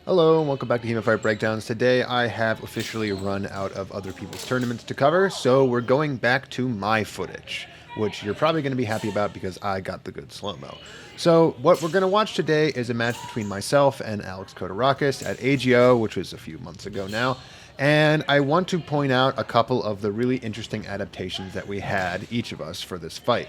Hello and welcome back to HEMAFightBreakdowns. Today I have officially run out of other people's tournaments to cover, so we're going back to my footage, which you're probably going to be happy about because I got the good slow-mo. So what we're going to watch today is a match between myself and Alex Kotorakis at AGO, which was a few months ago now, and I want to point out a couple of the really interesting adaptations that we had, each of us, for this fight.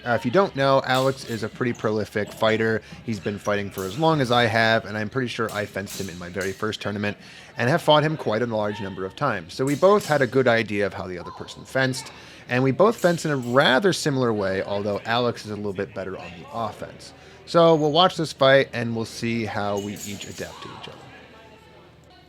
If you don't know, Alex is a pretty prolific fighter. He's been fighting for as long as I have, and I'm pretty sure I fenced him in my very first tournament and have fought him quite a large number of times. So we both had a good idea of how the other person fenced, and we both fenced in a rather similar way, although Alex is a little bit better on the offense. So we'll watch this fight, and we'll see how we each adapt to each other.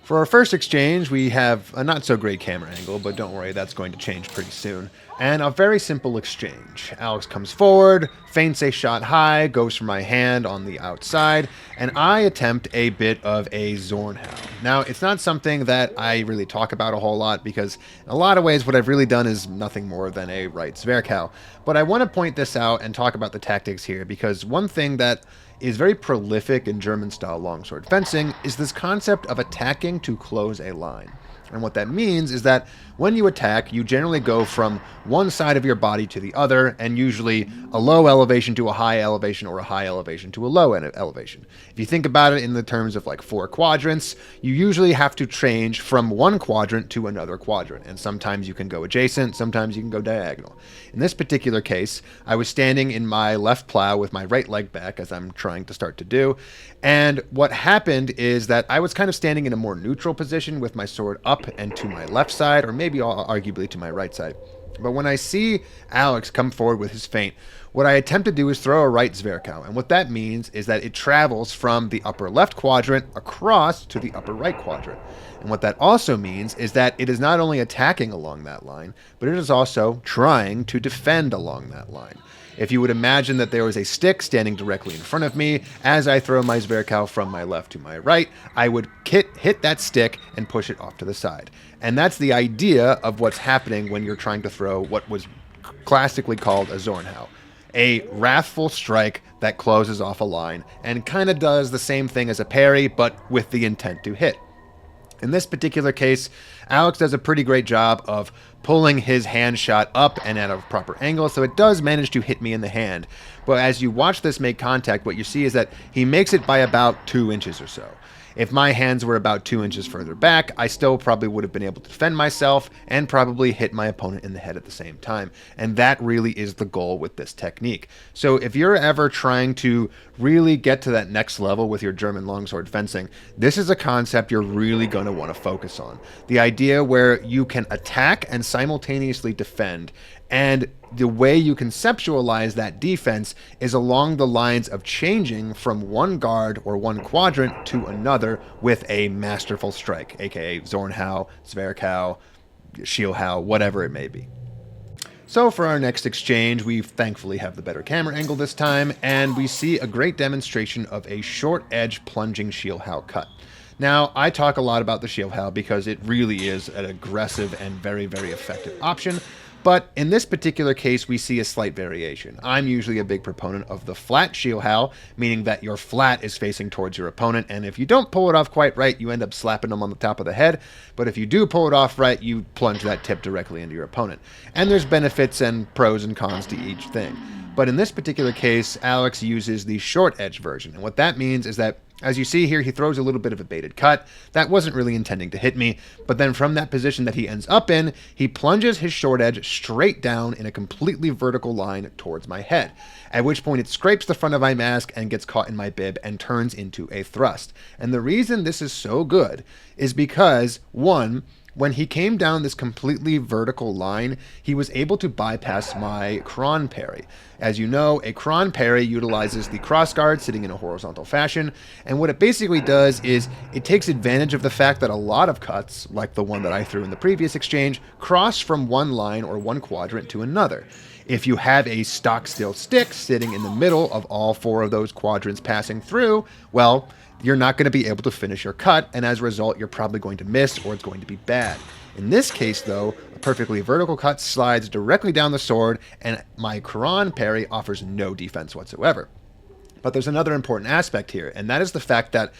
For our first exchange, we have a not so great camera angle, but don't worry, that's going to change pretty soon. And a very simple exchange. Alex comes forward, feints a shot high, goes for my hand on the outside, and I attempt a bit of a Zornow. Now, it's not something that I really talk about a whole lot because in a lot of ways what I've really done is nothing more than a right Zwerch. But I want to point this out and talk about the tactics here because one thing that is very prolific in German-style longsword fencing is this concept of attacking to close a line. And what that means is that when you attack, you generally go from one side of your body to the other, and usually a low elevation to a high elevation or a high elevation to a low elevation. If you think about it in the terms of like 4 quadrants, you usually have to change from one quadrant to another quadrant. And sometimes you can go adjacent, sometimes you can go diagonal. In this particular case, I was standing in my left plow with my right leg back, as I'm trying to start to do. And what happened is that I was kind of standing in a more neutral position with my sword up and to my left side, or maybe arguably to my right side. But when I see Alex come forward with his feint, what I attempt to do is throw a right Zwerch. And what that means is that it travels from the upper left quadrant across to the upper right quadrant. And what that also means is that it is not only attacking along that line, but it is also trying to defend along that line. If you would imagine that there was a stick standing directly in front of me, as I throw my Zwerch from my left to my right, I would hit that stick and push it off to the side. And that's the idea of what's happening when you're trying to throw what was classically called a Zornow. A wrathful strike that closes off a line and kind of does the same thing as a parry, but with the intent to hit. In this particular case, Alex does a pretty great job of pulling his hand shot up and at a proper angle, so it does manage to hit me in the hand. But as you watch this make contact, what you see is that he makes it by about 2 inches or so. If my hands were about 2 inches further back, I still probably would have been able to defend myself and probably hit my opponent in the head at the same time. And that really is the goal with this technique. So if you're ever trying to really get to that next level with your German longsword fencing, this is a concept you're really going to want to focus on. The idea where you can attack and simultaneously defend, and the way you conceptualize that defense is along the lines of changing from one guard or one quadrant to another with a masterful strike, aka Zornow, Zwerch, Shielhow, whatever it may be. So for our next exchange, we thankfully have the better camera angle this time, and we see a great demonstration of a short edge plunging Shielhow cut. Now, I talk a lot about the Shielhow because it really is an aggressive and very, very effective option. But in this particular case, we see a slight variation. I'm usually a big proponent of the flat Shielhow, meaning that your flat is facing towards your opponent, and if you don't pull it off quite right, you end up slapping them on the top of the head. But if you do pull it off right, you plunge that tip directly into your opponent. And there's benefits and pros and cons to each thing. But in this particular case, Alex uses the short edge version, and what that means is that as you see here, he throws a little bit of a baited cut. That wasn't really intending to hit me, but then from that position that he ends up in, he plunges his short edge straight down in a completely vertical line towards my head, at which point it scrapes the front of my mask and gets caught in my bib and turns into a thrust. And the reason this is so good is because, one, when he came down this completely vertical line, he was able to bypass my cron parry. As you know, a cron parry utilizes the crossguard sitting in a horizontal fashion, and what it basically does is it takes advantage of the fact that a lot of cuts, like the one that I threw in the previous exchange, cross from one line or one quadrant to another. If you have a stock still stick sitting in the middle of all 4 of those quadrants passing through, well, you're not going to be able to finish your cut, and as a result, you're probably going to miss or it's going to be bad. In this case, though, a perfectly vertical cut slides directly down the sword, and my cron parry offers no defense whatsoever. But there's another important aspect here, and that is the fact that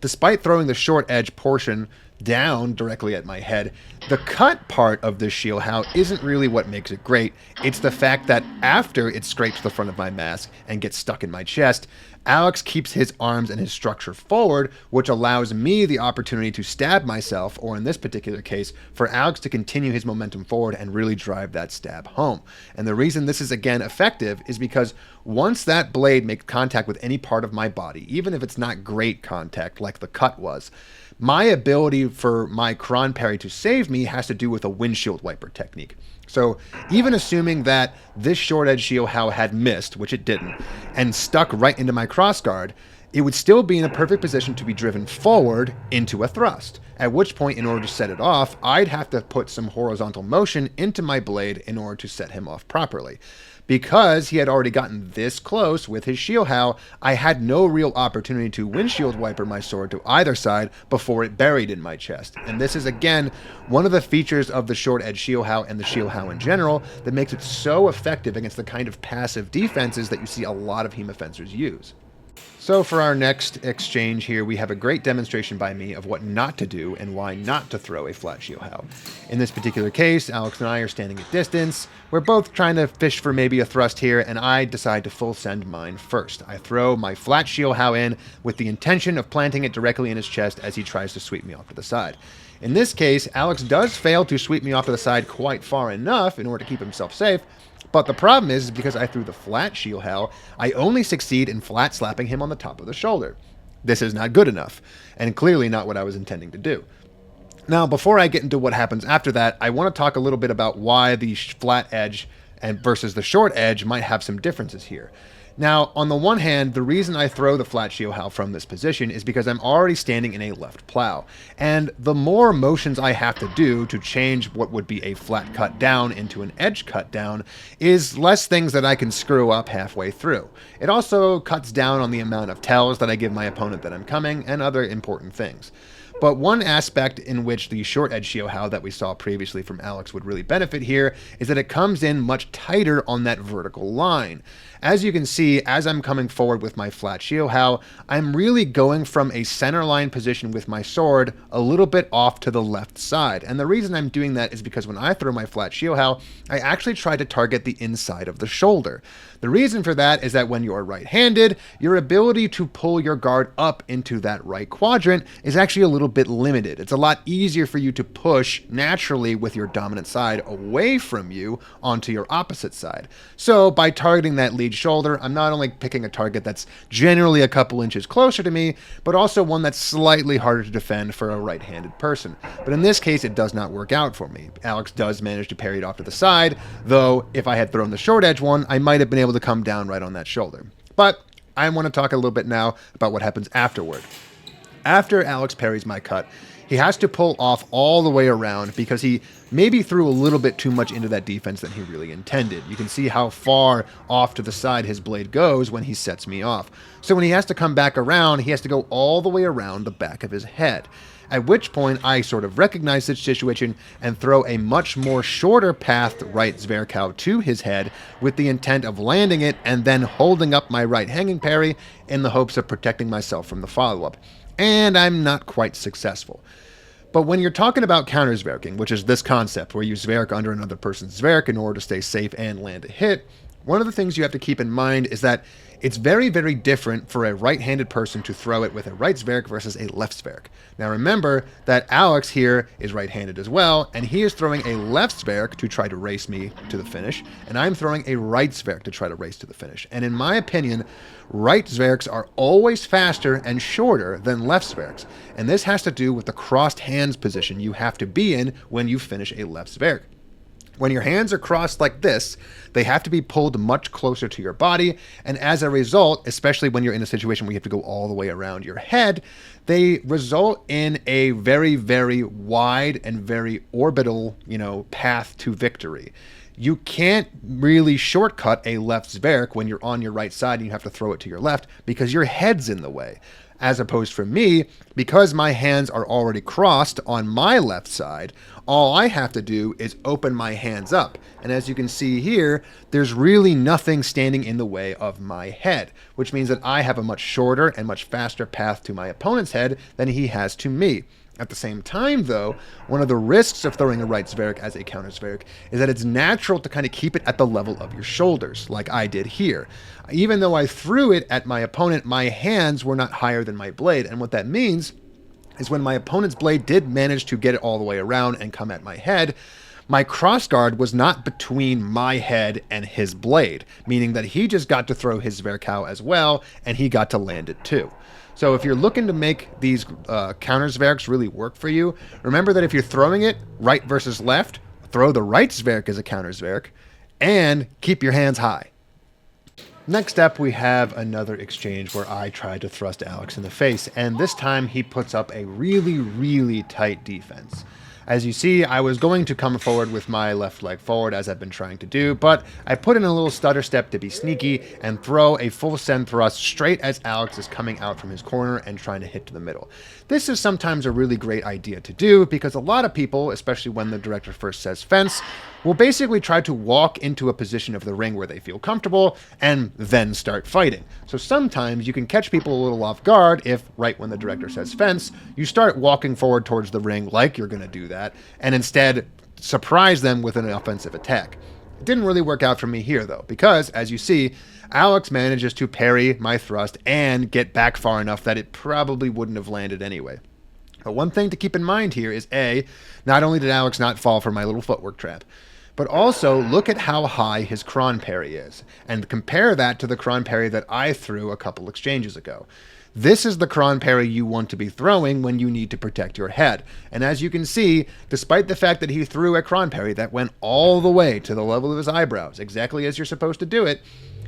despite throwing the short edge portion down directly at my head, the cut part of this shield how isn't really what makes it great. It's the fact that after it scrapes the front of my mask and gets stuck in my chest, Alex keeps his arms and his structure forward, which allows me the opportunity to stab myself, or in this particular case, for Alex to continue his momentum forward and really drive that stab home. And the reason this is again effective is because once that blade makes contact with any part of my body, even if it's not great contact like the cut was, my ability for my cron parry to save me has to do with a windshield wiper technique. So even assuming that this short edge shield how had missed, which it didn't, and stuck right into my crossguard, it would still be in a perfect position to be driven forward into a thrust. At which point, in order to set it off, I'd have to put some horizontal motion into my blade in order to set him off properly. Because he had already gotten this close with his shield how, I had no real opportunity to windshield wiper my sword to either side before it buried in my chest. And this is again one of the features of the short edge shield how and the shield how in general that makes it so effective against the kind of passive defenses that you see a lot of HEMA fencers use. So for our next exchange here, we have a great demonstration by me of what not to do and why not to throw a flat shield how. In this particular case, Alex and I are standing at distance. We're both trying to fish for maybe a thrust here, and I decide to full send mine first. I throw my flat shield how in with the intention of planting it directly in his chest as he tries to sweep me off to the side. In this case, Alex does fail to sweep me off to the side quite far enough in order to keep himself safe. But the problem is because I threw the flat shield how, I only succeed in flat slapping him on the top of the shoulder. This is not good enough, and clearly not what I was intending to do. Now, before I get into what happens after that, I want to talk a little bit about why the flat edge and versus the short edge might have some differences here. Now, on the one hand, the reason I throw the flat shield how from this position is because I'm already standing in a left plow. And the more motions I have to do to change what would be a flat cut down into an edge cut down is less things that I can screw up halfway through. It also cuts down on the amount of tells that I give my opponent that I'm coming and other important things. But one aspect in which the short edge shield how that we saw previously from Alex would really benefit here is that it comes in much tighter on that vertical line. As you can see, as I'm coming forward with my flat shield how, I'm really going from a center line position with my sword a little bit off to the left side. And the reason I'm doing that is because when I throw my flat shield how, I actually try to target the inside of the shoulder. The reason for that is that when you're right-handed, your ability to pull your guard up into that right quadrant is actually a little bit limited. It's a lot easier for you to push naturally with your dominant side away from you onto your opposite side. So by targeting that lead shoulder, I'm not only picking a target that's generally a couple inches closer to me, but also one that's slightly harder to defend for a right-handed person. But in this case, it does not work out for me. Alex does manage to parry it off to the side, though if I had thrown the short edge one, I might have been able to come down right on that shoulder. But I want to talk a little bit now about what happens afterward. After Alex parries my cut, he has to pull off all the way around because he maybe threw a little bit too much into that defense than he really intended. You can see how far off to the side his blade goes when he sets me off. So when he has to come back around, he has to go all the way around the back of his head. At which point I sort of recognize this situation and throw a much more shorter path right Zwerch to his head with the intent of landing it and then holding up my right hanging parry in the hopes of protecting myself from the follow-up. And I'm not quite successful. But when you're talking about counter Zwerching, which is this concept where you Zwerch under another person's Zwerch in order to stay safe and land a hit, one of the things you have to keep in mind is that it's very, very different for a right-handed person to throw it with a right Zwerch versus a left Zwerch. Now remember that Alex here is right-handed as well, and he is throwing a left Zwerch to try to race me to the finish, and I'm throwing a right Zwerch to try to race to the finish. And in my opinion, right Zwerchs are always faster and shorter than left Zwerchs, and this has to do with the crossed hands position you have to be in when you finish a left Zwerch. When your hands are crossed like this, they have to be pulled much closer to your body, and as a result, especially when you're in a situation where you have to go all the way around your head, they result in a very, very wide and very orbital, path to victory. You can't really shortcut a left Zwerch when you're on your right side and you have to throw it to your left because your head's in the way. As opposed for me, because my hands are already crossed on my left side, all I have to do is open my hands up. And as you can see here, there's really nothing standing in the way of my head, which means that I have a much shorter and much faster path to my opponent's head than he has to me. At the same time, though, one of the risks of throwing a right Zwerch as a counter Zwerch is that it's natural to kind of keep it at the level of your shoulders, like I did here. Even though I threw it at my opponent, my hands were not higher than my blade, and what that means is when my opponent's blade did manage to get it all the way around and come at my head, my crossguard was not between my head and his blade, meaning that he just got to throw his Zwerch as well, and he got to land it too. So if you're looking to make these counter Zwerchs really work for you, remember that if you're throwing it right versus left, throw the right Zwerch as a counter Zwerch, and keep your hands high. Next up, we have another exchange where I tried to thrust Alex in the face, and this time he puts up a really, really tight defense. As you see, I was going to come forward with my left leg forward as I've been trying to do, but I put in a little stutter step to be sneaky and throw a full send thrust straight as Alex is coming out from his corner and trying to hit to the middle. This is sometimes a really great idea to do because a lot of people, especially when the director first says fence, will basically try to walk into a position of the ring where they feel comfortable and then start fighting. So sometimes you can catch people a little off guard if, right when the director says fence, you start walking forward towards the ring like you're going to do that, and instead surprise them with an offensive attack. It didn't really work out for me here, though, because, as you see, Alex manages to parry my thrust and get back far enough that it probably wouldn't have landed anyway. But one thing to keep in mind here is, A, not only did Alex not fall for my little footwork trap, but also look at how high his cron parry is, and compare that to the cron parry that I threw a couple exchanges ago. This is the cron parry you want to be throwing when you need to protect your head. And as you can see, despite the fact that he threw a cron parry that went all the way to the level of his eyebrows, exactly as you're supposed to do it,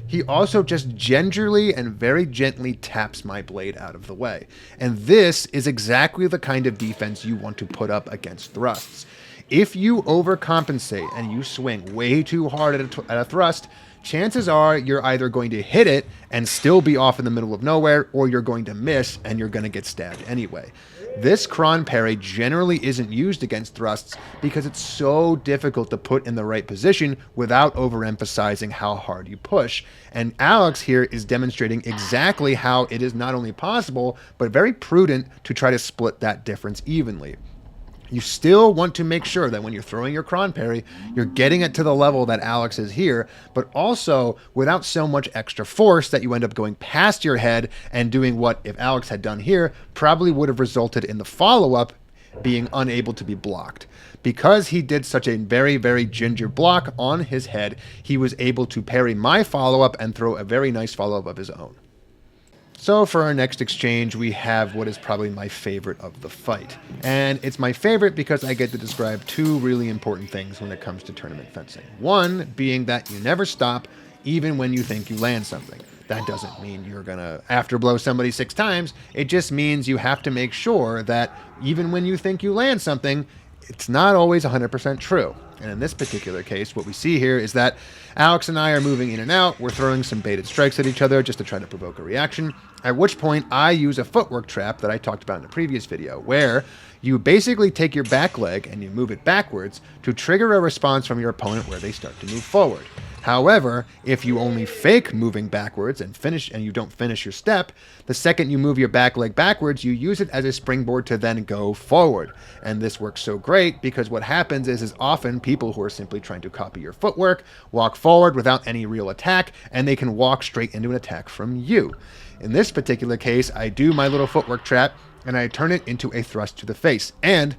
he also just gingerly and very gently taps my blade out of the way. And this is exactly the kind of defense you want to put up against thrusts. If you overcompensate and you swing way too hard at a thrust, chances are you're either going to hit it and still be off in the middle of nowhere, or you're going to miss and you're going to get stabbed anyway. This cron parry generally isn't used against thrusts because it's so difficult to put in the right position without overemphasizing how hard you push. And Alex here is demonstrating exactly how it is not only possible, but very prudent to try to split that difference evenly. You still want to make sure that when you're throwing your cron parry, you're getting it to the level that Alex is here, but also without so much extra force that you end up going past your head and doing what, if Alex had done here, probably would have resulted in the follow-up being unable to be blocked. Because he did such a very, very ginger block on his head, he was able to parry my follow-up and throw a very nice follow-up of his own. So for our next exchange, we have what is probably my favorite of the fight. And it's my favorite because I get to describe two really important things when it comes to tournament fencing. One being that you never stop even when you think you land something. That doesn't mean you're going to afterblow somebody 6 times. It just means you have to make sure that even when you think you land something, it's not always 100% true. And in this particular case, what we see here is that Alex and I are moving in and out. We're throwing some baited strikes at each other just to try to provoke a reaction, at which point I use a footwork trap that I talked about in a previous video, where you basically take your back leg and you move it backwards to trigger a response from your opponent where they start to move forward. However, if you only fake moving backwards and you don't finish your step, the second you move your back leg backwards, you use it as a springboard to then go forward. And this works so great because what happens is often people who are simply trying to copy your footwork walk forward without any real attack, and they can walk straight into an attack from you. In this particular case, I do my little footwork trap and I turn it into a thrust to the face. And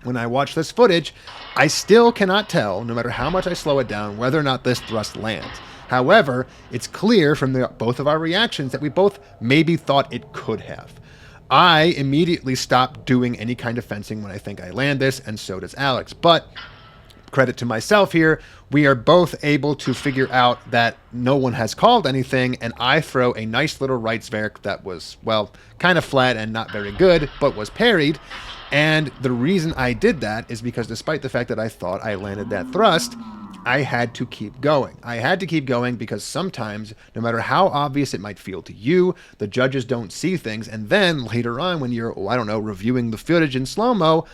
when I watch this footage, I still cannot tell, no matter how much I slow it down, whether or not this thrust lands. However, it's clear from both of our reactions that we both maybe thought it could have. I immediately stop doing any kind of fencing when I think I land this, and so does Alex. But credit to myself here, we are both able to figure out that no one has called anything, and I throw a nice little right Zwerch that was, well, kind of flat and not very good, but was parried. And the reason I did that is because despite the fact that I thought I landed that thrust, I had to keep going. I had to keep going because sometimes, no matter how obvious it might feel to you, the judges don't see things. And then later on when you're, I don't know, reviewing the footage in slow-mo,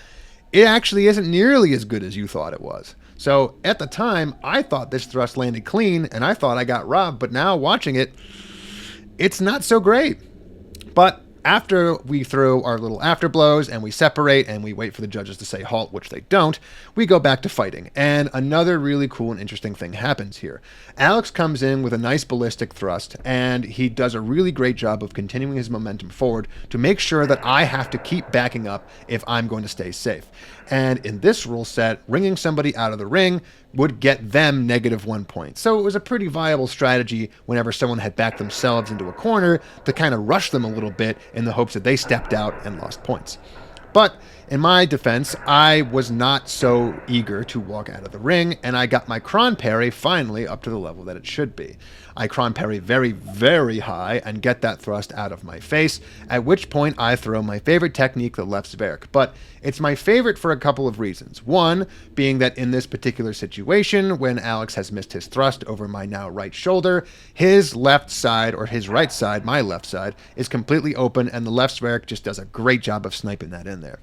it actually isn't nearly as good as you thought it was. So at the time, I thought this thrust landed clean and I thought I got robbed. But now watching it, it's not so great. But after we throw our little after blows and we separate and we wait for the judges to say halt, which they don't, we go back to fighting. And another really cool and interesting thing happens here. Alex comes in with a nice ballistic thrust, and he does a really great job of continuing his momentum forward to make sure that I have to keep backing up if I'm going to stay safe. And in this rule set, ringing somebody out of the ring would get them -1 point. So it was a pretty viable strategy whenever someone had backed themselves into a corner to kind of rush them a little bit in the hopes that they stepped out and lost points. But in my defense, I was not so eager to walk out of the ring, and I got my cron parry finally up to the level that it should be. I cron parry very, very high and get that thrust out of my face, at which point I throw my favorite technique, the left Zwerch. But it's my favorite for a couple of reasons. One, being that in this particular situation, when Alex has missed his thrust over my now right shoulder, his left side, or his right side, my left side, is completely open, and the left Zwerch just does a great job of sniping that in there.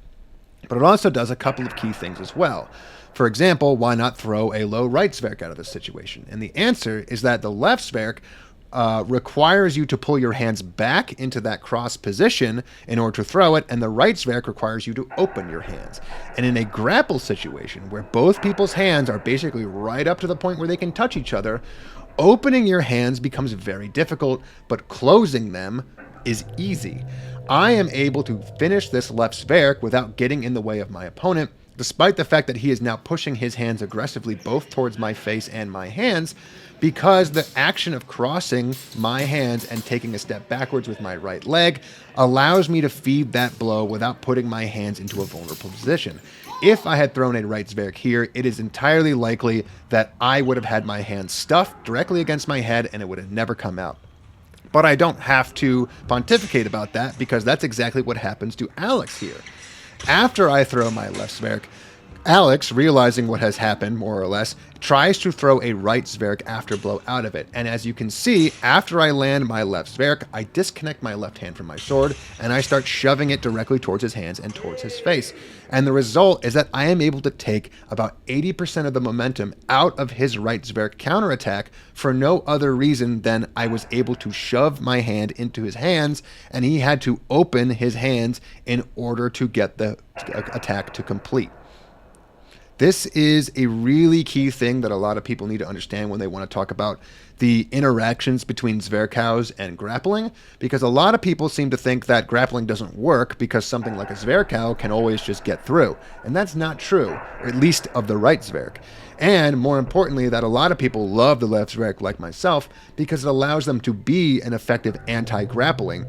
But it also does a couple of key things as well. For example, why not throw a low right Zwerch out of this situation? And the answer is that the left Zwerch requires you to pull your hands back into that cross position in order to throw it, and the right Zwerch requires you to open your hands. And in a grapple situation where both people's hands are basically right up to the point where they can touch each other, opening your hands becomes very difficult, but closing them is easy. I am able to finish this left Zwerch without getting in the way of my opponent, despite the fact that he is now pushing his hands aggressively both towards my face and my hands, because the action of crossing my hands and taking a step backwards with my right leg allows me to feed that blow without putting my hands into a vulnerable position. If I had thrown a right Zwerch here, it is entirely likely that I would have had my hands stuffed directly against my head and it would have never come out. But I don't have to pontificate about that because that's exactly what happens to Alex here. After I throw my left Zwerch, Alex, realizing what has happened, more or less, tries to throw a right Zwerch after blow out of it. And as you can see, after I land my left Zwerch, I disconnect my left hand from my sword, and I start shoving it directly towards his hands and towards his face. And the result is that I am able to take about 80% of the momentum out of his right Zwerch counterattack for no other reason than I was able to shove my hand into his hands, and he had to open his hands in order to get the attack to complete. This is a really key thing that a lot of people need to understand when they want to talk about the interactions between Zwerchows and grappling, because a lot of people seem to think that grappling doesn't work because something like a Zwerchow can always just get through. And that's not true, or at least of the right Zwerch. And more importantly, that a lot of people love the left Zwerch, like myself, because it allows them to be an effective anti-grappling,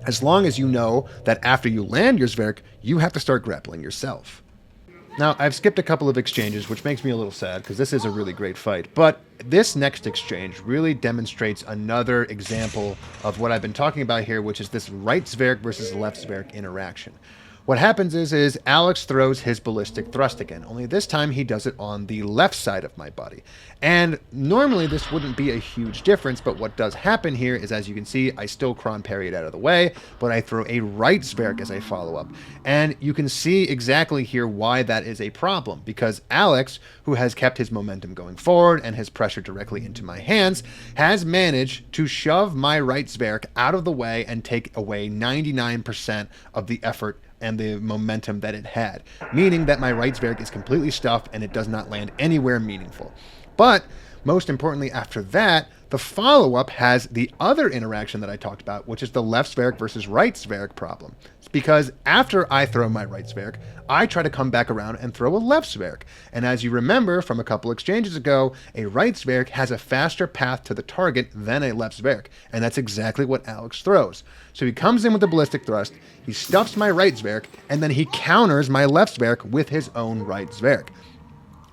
as long as you know that after you land your Zwerch, you have to start grappling yourself. Now, I've skipped a couple of exchanges, which makes me a little sad because this is a really great fight. But this next exchange really demonstrates another example of what I've been talking about here, which is this right Zwerch versus left Zwerch interaction. What happens is Alex throws his ballistic thrust again, only this time he does it on the left side of my body. And normally this wouldn't be a huge difference, but what does happen here is, as you can see, I still cron parry it out of the way, but I throw a right Zwerch as I follow up. And you can see exactly here why that is a problem, because Alex, who has kept his momentum going forward and has pressured directly into my hands, has managed to shove my right Zwerch out of the way and take away 99% of the effort and the momentum that it had, meaning that my right Zwerch is completely stuffed and it does not land anywhere meaningful. But most importantly, after that, the follow-up has the other interaction that I talked about, which is the left Zwerch versus right Zwerch problem. It's because after I throw my right Zwerch, I try to come back around and throw a left Zwerch. And as you remember from a couple exchanges ago, a right Zwerch has a faster path to the target than a left Zwerch. And that's exactly what Alex throws. So he comes in with the ballistic thrust, he stuffs my right Zwerch, and then he counters my left Zwerch with his own right Zwerch.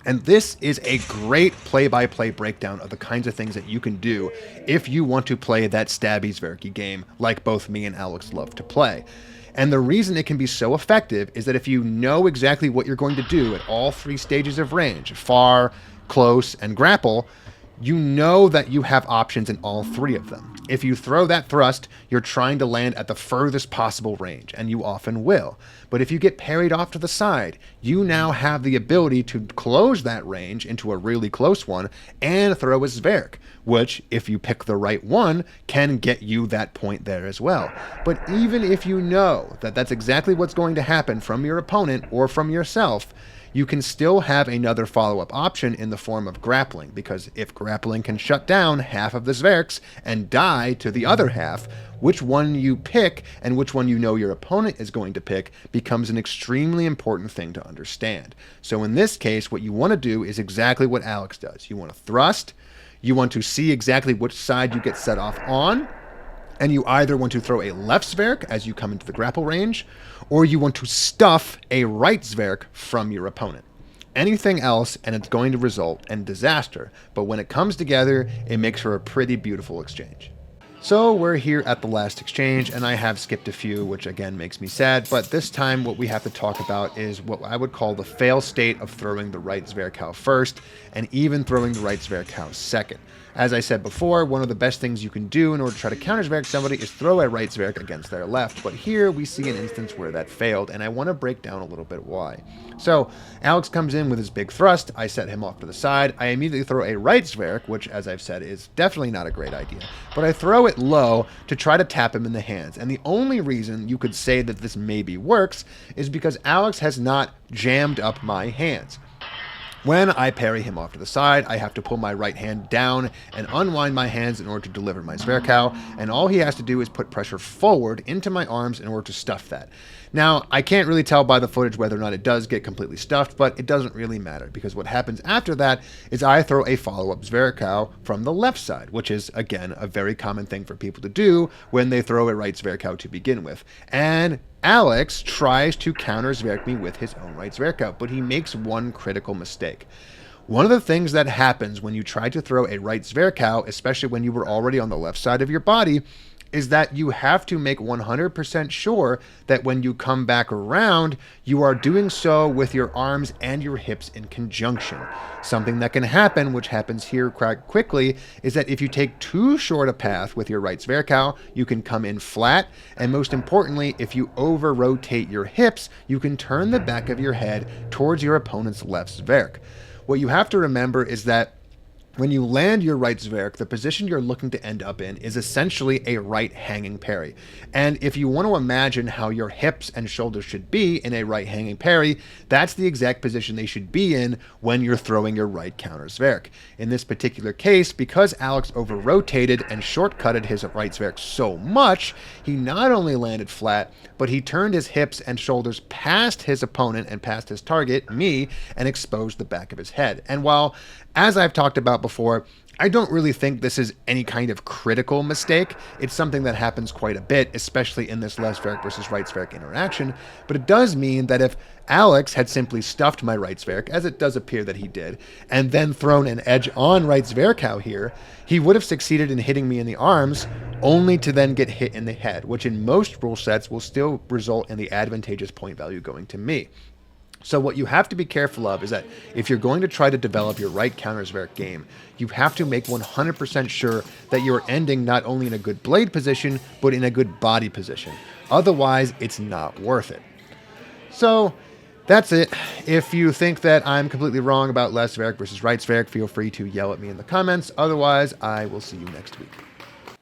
And this is a great play-by-play breakdown of the kinds of things that you can do if you want to play that stabby Zwerchy game like both me and Alex love to play. And the reason it can be so effective is that if you know exactly what you're going to do at all three stages of range, far, close, and grapple, you know that you have options in all three of them. If you throw that thrust, you're trying to land at the furthest possible range, and you often will. But if you get parried off to the side, you now have the ability to close that range into a really close one and throw a Zwerch, which, if you pick the right one, can get you that point there as well. But even if you know that that's exactly what's going to happen from your opponent or from yourself, you can still have another follow-up option in the form of grappling, because if grappling can shut down half of the Zwerchs and die to the other half, which one you pick and which one you know your opponent is going to pick becomes an extremely important thing to understand. So in this case, what you want to do is exactly what Alex does. You want to thrust, you want to see exactly which side you get set off on, and you either want to throw a left Zwerch as you come into the grapple range, or you want to stuff a right Zwerch from your opponent. Anything else, and it's going to result in disaster. But when it comes together, it makes for a pretty beautiful exchange. So we're here at the last exchange, and I have skipped a few, which again makes me sad, but this time what we have to talk about is what I would call the fail state of throwing the right Zwerch first, and even throwing the right Zwerch second. As I said before, one of the best things you can do in order to try to counter Zwerch somebody is throw a right Zwerch against their left, but here we see an instance where that failed, and I want to break down a little bit why. So, Alex comes in with his big thrust, I set him off to the side, I immediately throw a right Zwerch, which, as I've said, is definitely not a great idea, but I throw it low to try to tap him in the hands, and the only reason you could say that this maybe works is because Alex has not jammed up my hands. When I parry him off to the side, I have to pull my right hand down and unwind my hands in order to deliver my Zwerch, and all he has to do is put pressure forward into my arms in order to stuff that. Now, I can't really tell by the footage whether or not it does get completely stuffed, but it doesn't really matter, because what happens after that is I throw a follow-up Zwerch from the left side, which is, again, a very common thing for people to do when they throw a right Zwerch to begin with. And Alex tries to counter Zwerch me with his own right Zwerch, but he makes one critical mistake. One of the things that happens when you try to throw a right Zwerch, especially when you were already on the left side of your body, is that you have to make 100% sure that when you come back around, you are doing so with your arms and your hips in conjunction. Something that can happen, which happens here quite quickly, is that if you take too short a path with your right Zwerch, you can come in flat, and most importantly, if you over-rotate your hips, you can turn the back of your head towards your opponent's left Zwerch. What you have to remember is that when you land your right Zwerch, the position you're looking to end up in is essentially a right hanging parry. And if you want to imagine how your hips and shoulders should be in a right hanging parry, that's the exact position they should be in when you're throwing your right counter Zwerch. In this particular case, because Alex over-rotated and shortcutted his right Zwerch so much, he not only landed flat, but he turned his hips and shoulders past his opponent and past his target, me, and exposed the back of his head. And while, as I've talked about before, I don't really think this is any kind of critical mistake. It's something that happens quite a bit, especially in this left Zwerch versus right Zwerch interaction, but it does mean that if Alex had simply stuffed my right Zwerch, as it does appear that he did, and then thrown an edge-on right Zwerch here, he would have succeeded in hitting me in the arms, only to then get hit in the head, which in most rule sets will still result in the advantageous point value going to me. So what you have to be careful of is that if you're going to try to develop your right counter Zwerch game, you have to make 100% sure that you're ending not only in a good blade position, but in a good body position. Otherwise, it's not worth it. So that's it. If you think that I'm completely wrong about left Zwerch versus right Zwerch, feel free to yell at me in the comments. Otherwise, I will see you next week.